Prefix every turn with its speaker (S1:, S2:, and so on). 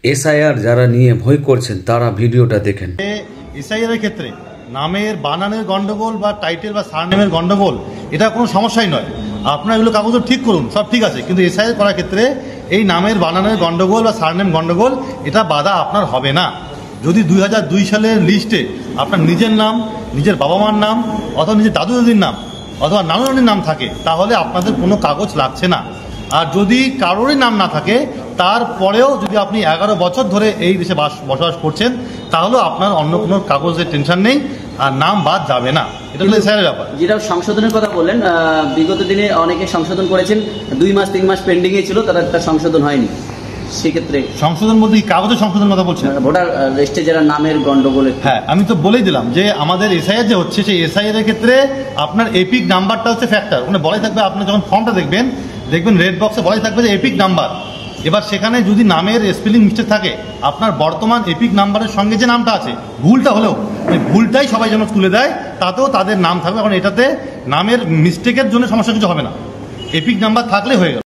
S1: SIR যারা নিয়ে ভয় করছেন তারা ভিডিওটা দেখেন।
S2: এসআইআর এর ক্ষেত্রে নামের বানানের গন্ডগোল বা টাইটেল বা সারনেমের গন্ডগোল এটা কোনো সমস্যাই নয়। আপনারা এগুলো কাগজ ঠিক করুন, সব ঠিক আছে, কিন্তু এসআইআর করার ক্ষেত্রে এই নামের বানানের গন্ডগোল বা সারনেম গন্ডগোল এটা বাধা আপনার হবে না। যদি 2002 সালের লিস্টে আপনার নিজের নাম, নিজের বাবা মার নাম অথবা নিজের দাদু দাদির নাম অথবা নানু নানির নাম থাকে তাহলে আপনাদের কোনো কাগজ লাগছে না। আর যদি কারোরই নাম না থাকে তারপরেও যদি আপনি 11 বছর ধরে এই দেশে বসবাস করছেন তাহলেও আপনার অন্য কোনো কাগজের টেনশন নেই আর নাম বাদ যাবে না। এটা হলো এসআইআর ব্যাপার।
S3: যেটা সংশোধনের কথা বললেন, বিগত দিনে অনেকে সংশোধন করেছেন, 2 মাস 3 মাস পেন্ডিংয়ে ছিল, তারা একটা সংশোধন হয়নি। সেক্ষেত্রে সংশোধন
S2: বলতে কাগজের সংশোধন কথা বলছেন,
S3: ভোটার লিস্টে যারা নামের গন্ডগোলে।
S2: হ্যাঁ, আমি তো বলেই দিলাম যে আমাদের এসআইআর যে হচ্ছে সেই এসআইআর এর ক্ষেত্রে আপনার এপিক নাম্বারটা হচ্ছে ফ্যাক্টর। ওখানে বলাই থাকবে, আপনি যখন ফর্মটা দেখবেন রেড বক্সে বলাই থাকবে যে এপিক নাম্বার। এবার সেখানে যদি নামের স্পেলিং মিস্টেক থাকে আপনার বর্তমান এপিক নাম্বারের সঙ্গে যে নামটা আছে ভুলটা হলেও ভুলটাই সবাই যেন তুলে দেয়, তাতেও তাদের নাম থাকবে। কারণ এটাতে নামের মিস্টেকের জন্য সমস্যা কিছু হবে না, এপিক নাম্বার থাকলে হয়ে গেল।